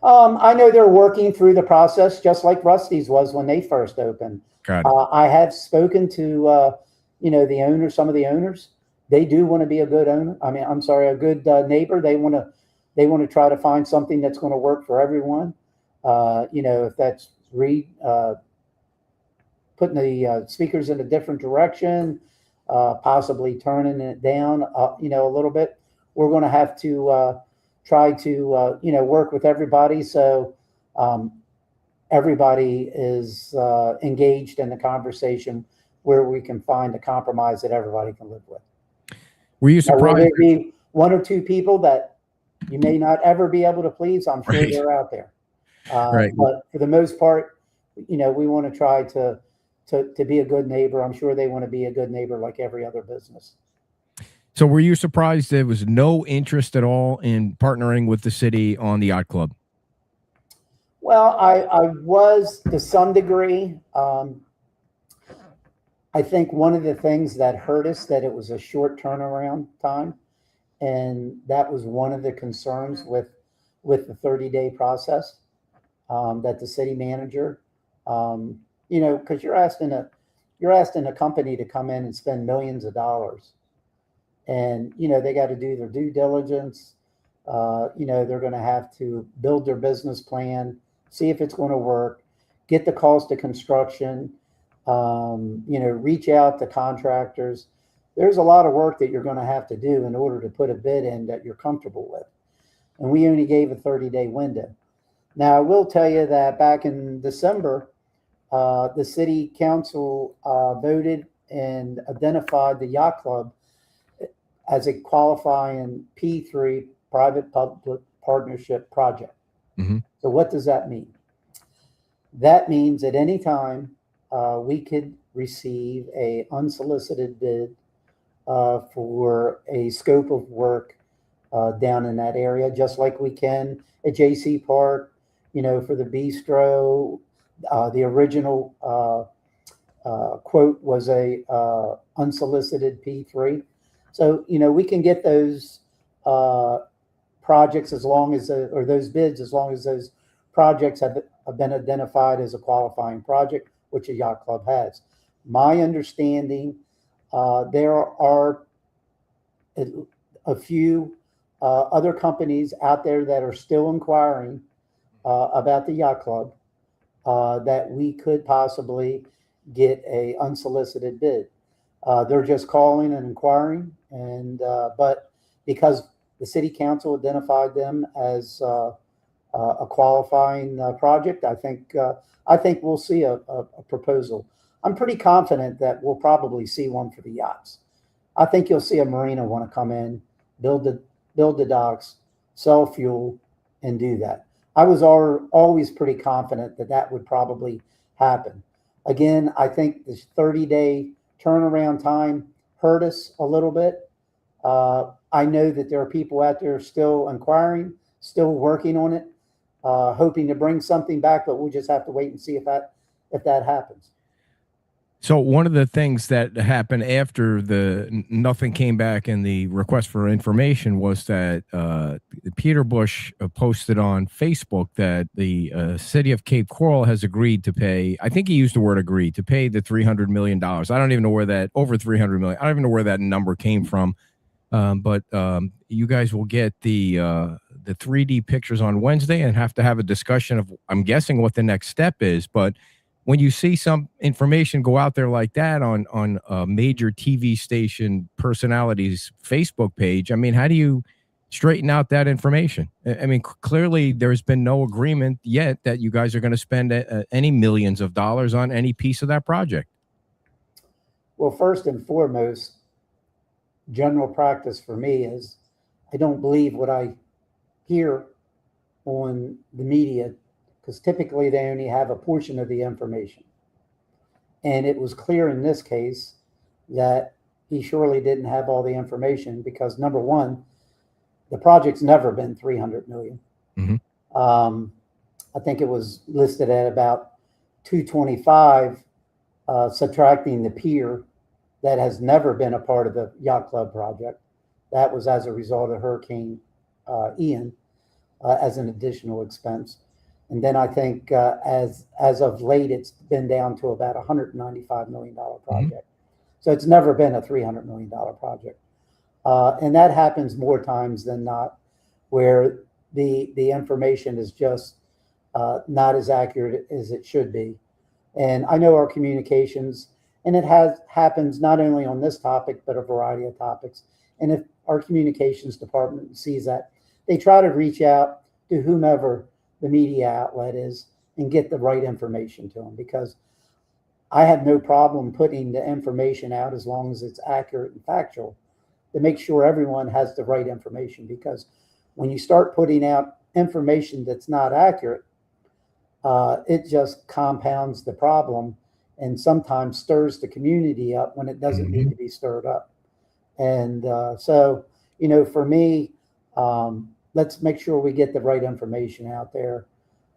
I know they're working through the process just like Rusty's was when they first opened. I have spoken to the owners, some of the owners. They do want to be a good owner. A good neighbor. They want to try to find something that's going to work for everyone. If that's putting the speakers in a different direction, possibly turning it down, a little bit. We're going to have to try to, work with everybody. So everybody is engaged in the conversation where we can find a compromise that everybody can live with. Were you surprised? Will there be one or two people that you may not ever be able to please? I'm sure they're out there. Right. But for the most part, we want to try to be a good neighbor. I'm sure they want to be a good neighbor like every other business. So were you surprised there was no interest at all in partnering with the city on the yacht club? Well, I was to some degree. I think one of the things that hurt us that it was a short turnaround time. And that was one of the concerns with the 30-day process that the city manager, because you're asking a company to come in and spend millions of dollars. And, they got to do their due diligence. They're going to have to build their business plan, see if it's going to work, get the cost of construction, reach out to contractors. There's a lot of work that you're going to have to do in order to put a bid in that you're comfortable with. And we only gave a 30-day window. Now, I will tell you that back in December, the city council voted and identified the yacht club as a qualifying P3 private-public partnership project. Mm-hmm. So what does that mean? That means at any time we could receive a unsolicited bid for a scope of work down in that area, just like we can at JC Park, for the bistro. The original quote was a unsolicited P3. So, we can get those projects as long as, or those bids, as long as those projects have been identified as a qualifying project, which a yacht club has. My understanding, there are a few other companies out there that are still inquiring about the yacht club that we could possibly get a unsolicited bid. They're just calling and inquiring, and but because the city council identified them as a qualifying project, I think we'll see a proposal. I'm pretty confident that we'll probably see one for the yachts. I think you'll see a marina want to come in, build the docks, sell fuel, and do that. I was always pretty confident that would probably happen. Again, I think this 30-day turnaround time hurt us a little bit. I know that there are people out there still inquiring, still working on it, hoping to bring something back, but we'll just have to wait and see if that happens. So one of the things that happened after the nothing came back in the request for information was that Peter Bush posted on Facebook that the city of Cape Coral has agreed to pay. I think he used the word "agreed" to pay the $300 million. I don't even know where that over $300 million. I don't even know where that number came from. But you guys will get the 3D pictures on Wednesday and have to have a discussion of, I'm guessing, what the next step is. But when you see some information go out there like that on a major TV station personality's Facebook page, I mean, how do you straighten out that information? I mean, clearly there's been no agreement yet that you guys are going to spend any millions of dollars on any piece of that project. Well, first and foremost, general practice for me is I don't believe what I hear on the media, because typically they only have a portion of the information. And it was clear in this case that he surely didn't have all the information because, number one, the project's never been $300 million. Mm-hmm. I think it was listed at about 225, subtracting the pier that has never been a part of the yacht club project. That was as a result of Hurricane Ian as an additional expense. And then I think as of late, it's been down to about a $195 million project. Mm-hmm. So it's never been a $300 million project. And that happens more times than not, where the information is just not as accurate as it should be. And I know our communications, and it happens not only on this topic, but a variety of topics. And if our communications department sees that, they try to reach out to whomever the media outlet is and get the right information to them, because I have no problem putting the information out as long as it's accurate and factual, to make sure everyone has the right information. Because when you start putting out information that's not accurate, it just compounds the problem and sometimes stirs the community up when it doesn't mm-hmm. need to be stirred up. And so, for me, let's make sure we get the right information out there.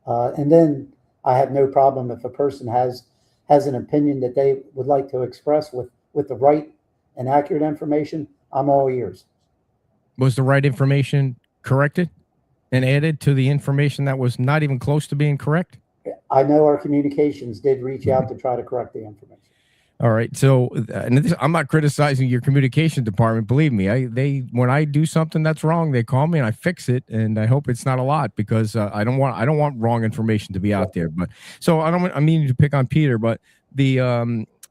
And then I have no problem if a person has an opinion that they would like to express with the right and accurate information. I'm all ears. Was the right information corrected and added to the information that was not even close to being correct? I know our communications did reach out to try to correct the information. All right. So I'm not criticizing your communication department. Believe me, when I do something that's wrong, they call me and I fix it. And I hope it's not a lot, because I don't want wrong information to be out there. But so I mean to pick on Peter, but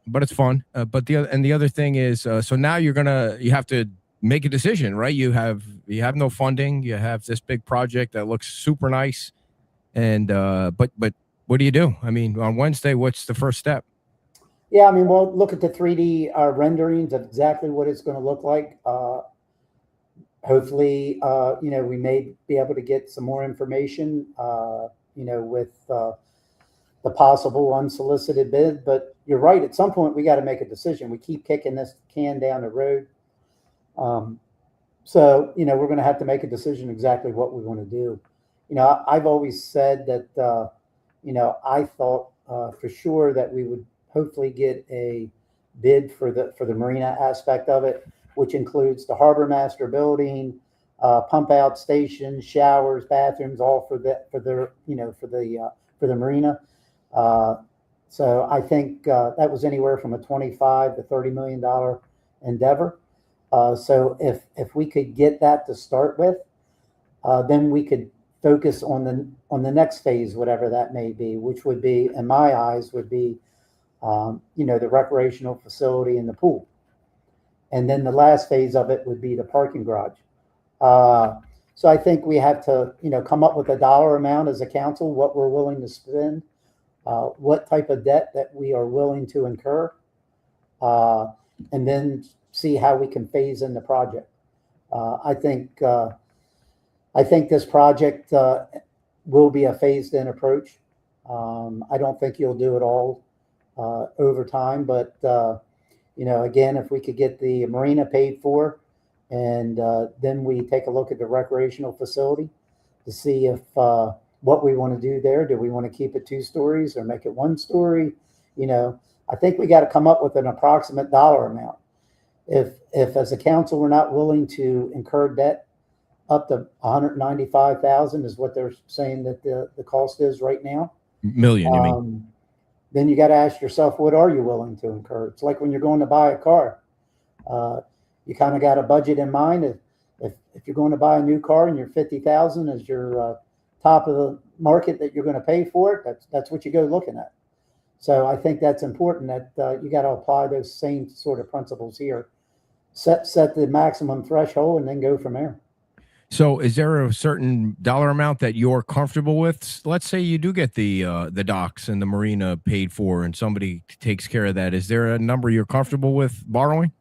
but it's fun. But the other thing is, so now you have to make a decision, right? You have no funding. You have this big project that looks super nice. And but what do you do? I mean, on Wednesday, what's the first step? Yeah, I mean, we'll look at the 3D renderings of exactly what it's going to look like. Hopefully, we may be able to get some more information, with the possible unsolicited bid. But you're right, at some point, we got to make a decision. We keep kicking this can down the road. So, we're going to have to make a decision exactly what we want to do. I've always said that, I thought for sure that we would hopefully get a bid for the marina aspect of it, which includes the harbor master building, pump out stations, showers, bathrooms, all for the marina. So I think that was anywhere from a $25 to $30 million endeavor. So if we could get that to start with, then we could focus on the next phase, whatever that may be, which would be, in my eyes, would be the recreational facility and the pool. And then the last phase of it would be the parking garage. So I think we have to, come up with a dollar amount as a council, what we're willing to spend, what type of debt that we are willing to incur, and then see how we can phase in the project. I think this project will be a phased in approach. I don't think you'll do it all over time, but Again, if we could get the marina paid for, and then we take a look at the recreational facility to see if what we want to do there. Do we want to keep it 2 stories or make it 1 story? I think we got to come up with an approximate dollar amount. If as a council we're not willing to incur debt up to 195,000 is what they're saying that the cost is right now. Million, you mean? Then you got to ask yourself, what are you willing to incur? It's like when you're going to buy a car. You kind of got a budget in mind. If you're going to buy a new car and you're 50,000 as your top of the market that you're going to pay for it, that's what you go looking at. So I think that's important that you got to apply those same sort of principles here. Set the maximum threshold and then go from there. So is there a certain dollar amount that you're comfortable with? Let's say you do get the docks and the marina paid for and somebody takes care of that. Is there a number you're comfortable with borrowing?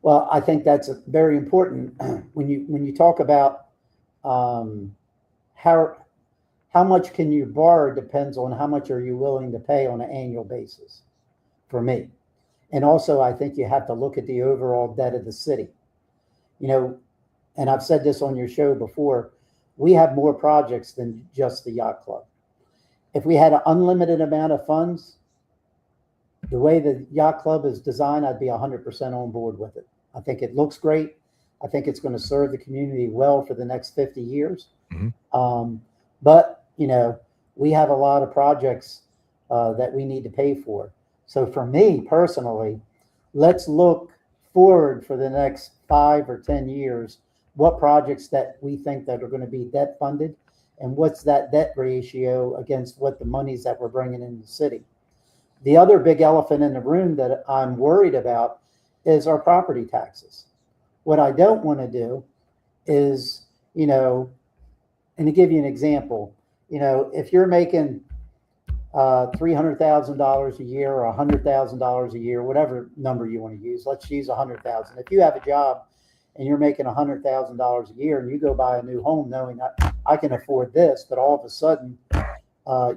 Well, I think that's very important when you talk about how much can you borrow depends on how much are you willing to pay on an annual basis for me. And also, I think you have to look at the overall debt of the city. And I've said this on your show before, we have more projects than just the yacht club. If we had an unlimited amount of funds, the way the yacht club is designed, I'd be 100% on board with it. I think it looks great. I think it's going to serve the community well for the next 50 years. Mm-hmm. But, we have a lot of projects that we need to pay for. So for me personally, let's look forward for the next 5 or 10 years, what projects that we think that are going to be debt funded and what's that debt ratio against what the monies that we're bringing in the city. The other big elephant in the room that I'm worried about is our property taxes. What I don't want to do is, and to give you an example, if you're making $300,000 a year or $100,000 a year, whatever number you want to use, let's use 100,000. If you have a job and you're making $100,000 a year and you go buy a new home knowing I can afford this, but all of a sudden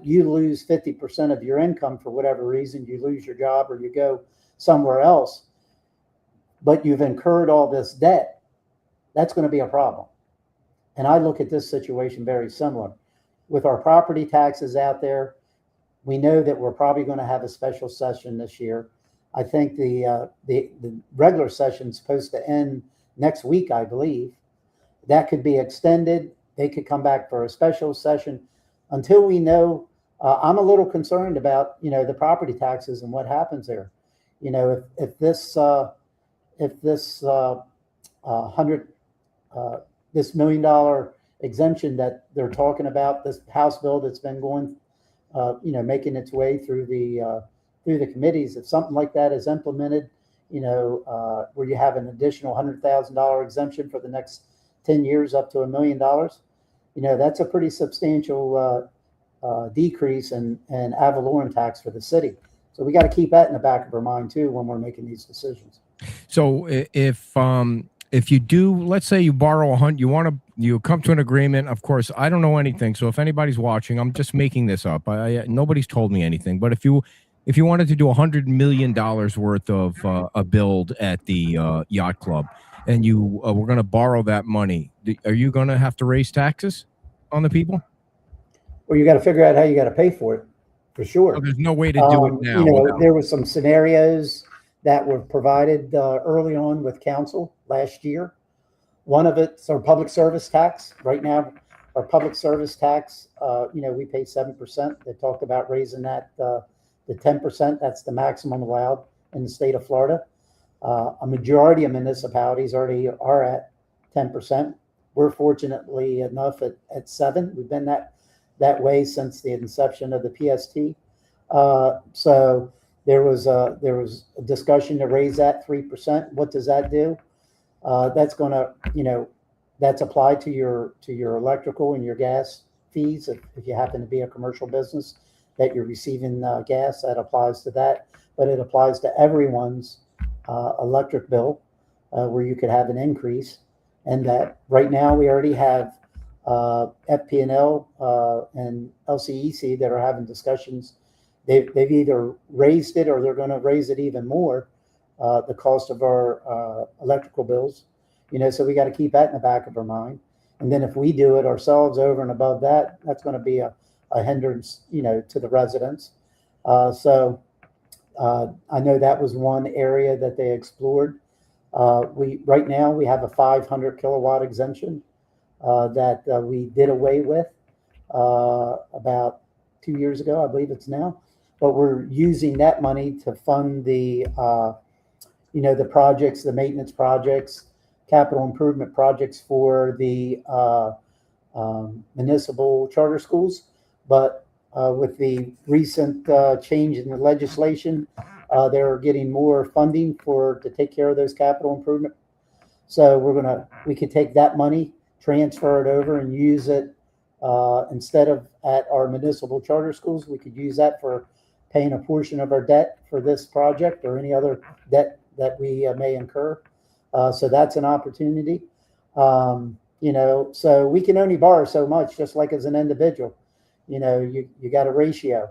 you lose 50% of your income for whatever reason, you lose your job or you go somewhere else, but you've incurred all this debt, that's going to be a problem. And I look at this situation very similar. With our property taxes out there, we know that we're probably going to have a special session this year. I think the regular session is supposed to end next week, I believe. That could be extended. They could come back for a special session. Until we know, I'm a little concerned about, the property taxes and what happens there. If this $1 million exemption that they're talking about, this House bill that's been going, making its way through the committees, if something like that is implemented, where you have an additional $100,000 exemption for the next 10 years up to $1 million, that's a pretty substantial decrease in ad valorem tax for the city. So we got to keep that in the back of our mind too when we're making these decisions. So if you do, let's say you borrow you come to an agreement. Of course, I don't know anything. So if anybody's watching, I'm just making this up. Nobody's told me anything. But if you wanted to do $100 million worth of a build at the yacht club, and you were going to borrow that money, are you going to have to raise taxes on the people? Well, you got to figure out how you got to pay for it, for sure. There's no way to do it now. There were some scenarios that were provided early on with council last year. One of it's our public service tax. Right now, our public service tax, we pay 7%. They talked about raising that to 10%. That's the maximum allowed in the state of Florida. A majority of municipalities already are at 10%. We're fortunately enough at 7%. We've been that way since the inception of the PST. So there was a discussion to raise that 3%. What does that do? That's going to, that's applied to your electrical and your gas fees. If you happen to be a commercial business that you're receiving gas, that applies to that. But it applies to everyone's electric bill where you could have an increase. And that right now we already have FP&L and LCEC that are having discussions. They've either raised it or they're going to raise it even more the cost of our electrical bills. So we got to keep that in the back of our mind. And then if we do it ourselves over and above that, that's going to be a hindrance, to the residents. So I know that was one area that they explored. Right now we have a 500 kilowatt exemption that we did away with about 2 years ago, I believe it's now. But we're using that money to fund the projects, the maintenance projects, capital improvement projects for the municipal charter schools. But with the recent change in the legislation, they're getting more funding to take care of those capital improvement. So we could take that money, transfer it over, and use it instead of at our municipal charter schools. We could use that for paying a portion of our debt for this project or any other debt that we may incur. So that's an opportunity. So we can only borrow so much, just like as an individual. You got a ratio.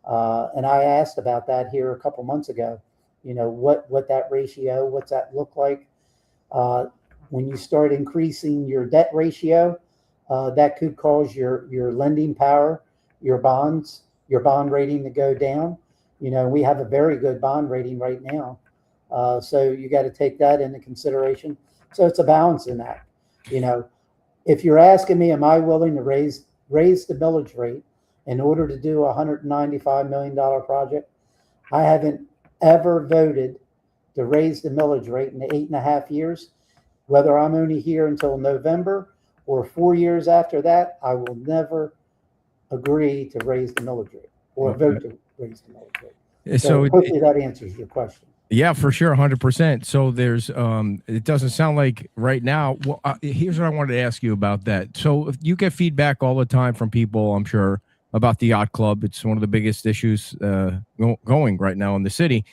And I asked about that here a couple months ago, what that ratio, what's that look like? When you start increasing your debt ratio, that could cause your lending power, your bond rating to go down. We have a very good bond rating right now. So you got to take that into consideration. So it's a balance in that. If you're asking me, am I willing to raise the millage rate in order to do a $195 million project? I haven't ever voted to raise the millage rate in the 8.5 years. Whether I'm only here until November or 4 years after that, I will never agree to raise the millage rate or vote to raise the millage rate. So hopefully that answers your question. Yeah, for sure, 100%. So there's, it doesn't sound like right now. Well, here's what I wanted to ask you about that. So if you get feedback all the time from people, I'm sure, about the yacht club. It's one of the biggest issues going right now in the city.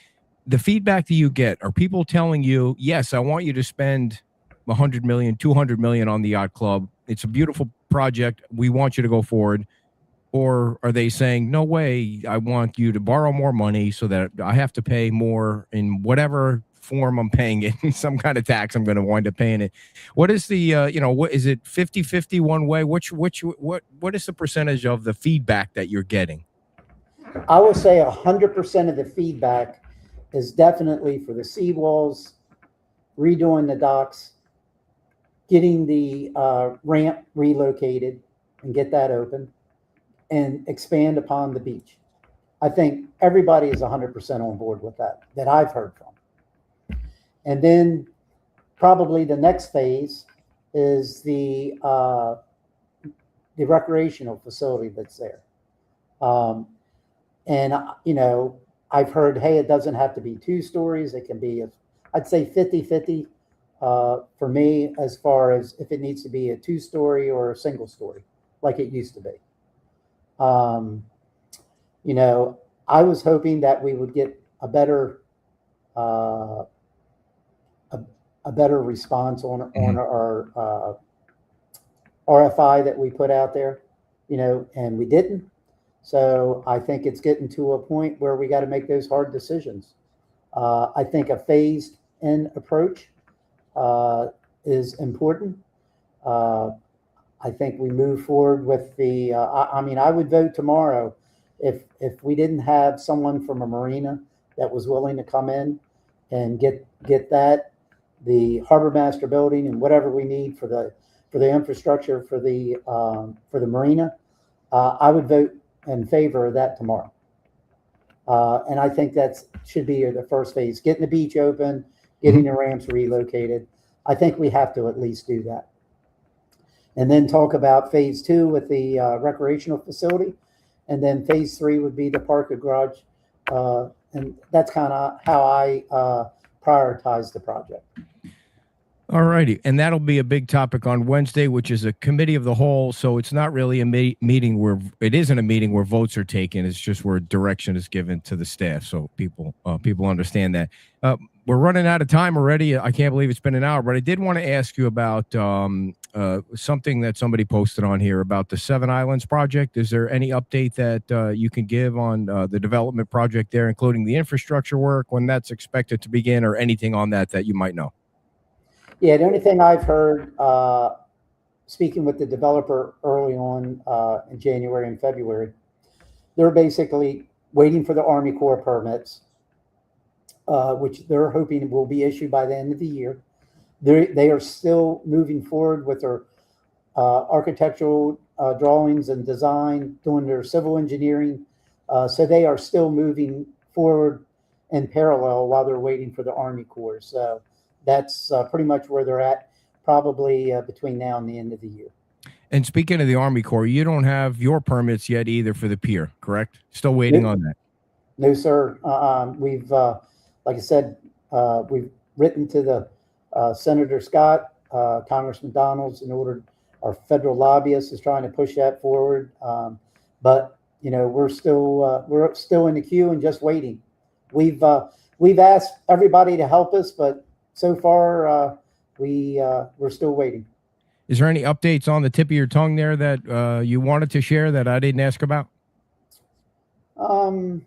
The feedback that you get, are people telling you, yes, I want you to spend $100 million, $200 million on the yacht club. It's a beautiful project. We want you to go forward. Or are they saying, no way, I want you to borrow more money so that I have to pay more in whatever form I'm paying it, some kind of tax I'm going to wind up paying it? What is the, what is it, 50-50 one way? What is the percentage of the feedback that you're getting? I will say 100% of the feedback is definitely for the seawalls, redoing the docks, getting the ramp relocated and get that open, and expand upon the beach. I think everybody is 100% on board with that I've heard from. And then probably the next phase is the recreational facility that's there. And I've heard, hey, it doesn't have to be 2 stories. It can be, I'd say 50-50 for me, as far as if it needs to be a 2-story or a single story, like it used to be. I was hoping that we would get a better response on our RFI that we put out there, and we didn't. So I think it's getting to a point where we got to make those hard decisions. I think a phased in approach is important. I think we move forward with the, I would vote tomorrow if we didn't have someone from a marina that was willing to come in and get that, the harbor master building and whatever we need for the infrastructure for the marina, I would vote in favor of that tomorrow. And I think that should be the first phase, getting the beach open, getting the ramps relocated. I think we have to at least do that. And then talk about phase 2 with the recreational facility. And then phase 3 would be the parking garage. And that's kind of how I prioritize the project. All righty. And that'll be a big topic on Wednesday, which is a committee of the whole. So it's not really a meeting where it isn't a meeting where votes are taken. It's just where direction is given to the staff. So people understand that. we're running out of time already. I can't believe it's been an hour, but I did want to ask you about something that somebody posted on here about the Seven Islands project. Is there any update that you can give on the development project there, including the infrastructure work, when that's expected to begin, or anything on that you might know? Yeah, the only thing I've heard, speaking with the developer early on in January and February, they're basically waiting for the Army Corps permits, which they're hoping will be issued by the end of the year. They are still moving forward with their architectural drawings and design, doing their civil engineering. So they are still moving forward in parallel while they're waiting for the Army Corps. So that's pretty much where they're at, probably between now and the end of the year. And speaking of the Army Corps, you don't have your permits yet either for the pier, correct? Still waiting on that. No, sir. We've, like I said, we've written to the Senator Scott, Congressman Donalds, in order. Our federal lobbyist is trying to push that forward, but we're still in the queue and just waiting. We've asked everybody to help us, but so far we're still waiting. Is there any updates on the tip of your tongue there that you wanted to share that I didn't ask about? No,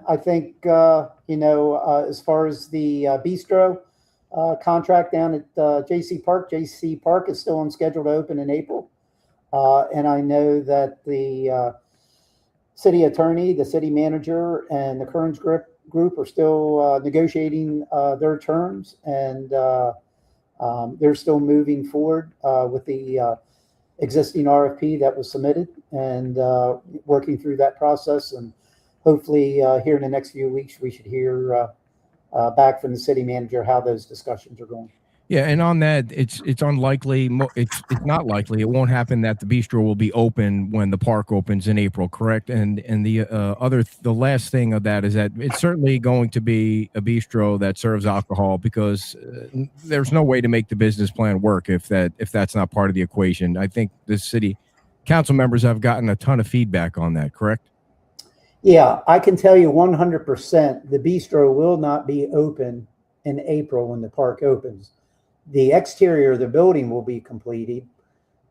I think, as far as the bistro contract down at JC Park is still on schedule to open in April. And I know that the city attorney, the city manager, and the Kearns group are still negotiating their terms, and they're still moving forward with the existing RFP that was submitted, and working through that process. And hopefully here in the next few weeks, we should hear back from the city manager how those discussions are going. Yeah, and on that, it's unlikely. It's not likely. It won't happen that the bistro will be open when the park opens in April, correct? And the last thing of that is that it's certainly going to be a bistro that serves alcohol, because there's no way to make the business plan work if that's not part of the equation. I think the city council members have gotten a ton of feedback on that, correct? Yeah, I can tell you 100% the bistro will not be open in April when the park opens. The exterior of the building will be completed,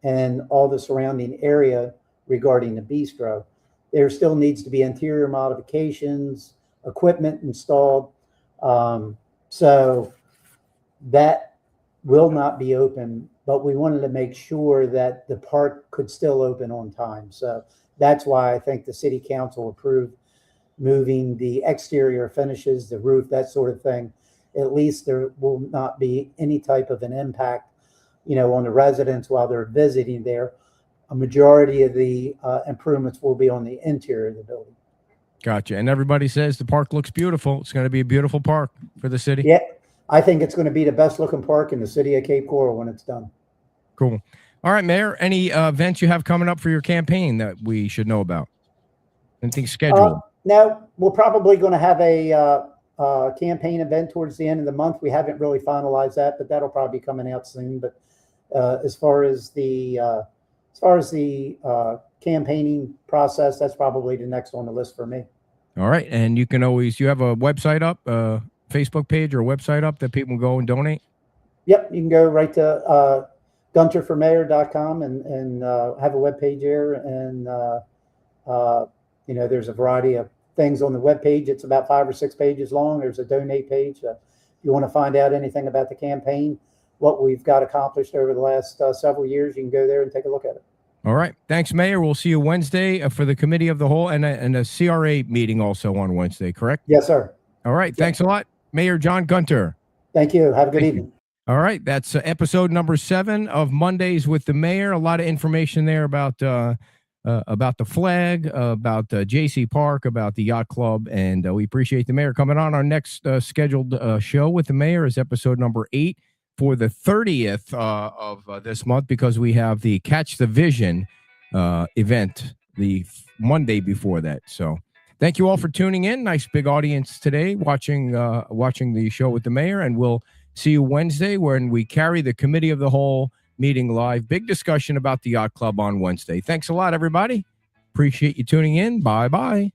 and all the surrounding area regarding the bistro. There still needs to be interior modifications, equipment installed. So that will not be open, but we wanted to make sure that the park could still open on time. So that's why I think the city council approved moving the exterior finishes, the roof, that sort of thing. At least there will not be any type of an impact, on the residents while they're visiting there. A majority of the improvements will be on the interior of the building. Gotcha. And everybody says the park looks beautiful. It's going to be a beautiful park for the city. Yeah, I think it's going to be the best looking park in the city of Cape Coral when it's done. Cool. All right, Mayor, any events you have coming up for your campaign that we should know about? Anything scheduled? No, we're probably going to have a campaign event towards the end of the month. We haven't really finalized that, but that'll probably be coming out soon. But as far as the campaigning process, that's probably the next on the list for me. All right, and you have a website up, Facebook page or website up that people can go and donate? Yep, you can go right to gunterformayor.com and have a web page there, and there's a variety of things on the web page. It's about 5 or 6 pages long. There's a donate page. If you want to find out anything about the campaign, what we've got accomplished over the last several years, you can go there and take a look at it. All right. Thanks, Mayor. We'll see you Wednesday for the committee of the whole and a CRA meeting also on Wednesday, correct? Yes, sir. All right. Thanks a lot, Mayor John Gunter. Thank you. Have a good evening. All right. That's episode number 7 of Mondays with the Mayor. A lot of information there about the flag, about JC Park, about the yacht club, and we appreciate the mayor coming on. Our next scheduled show with the mayor is episode number 8 for the 30th of this month, because we have the Catch the Vision event the Monday before that. So thank you all for tuning in. Nice big audience today watching the show with the mayor, and we'll see you Wednesday when we carry the committee of the whole meeting live. Big discussion about the yacht club on Wednesday. Thanks a lot, everybody. Appreciate you tuning in. Bye-bye.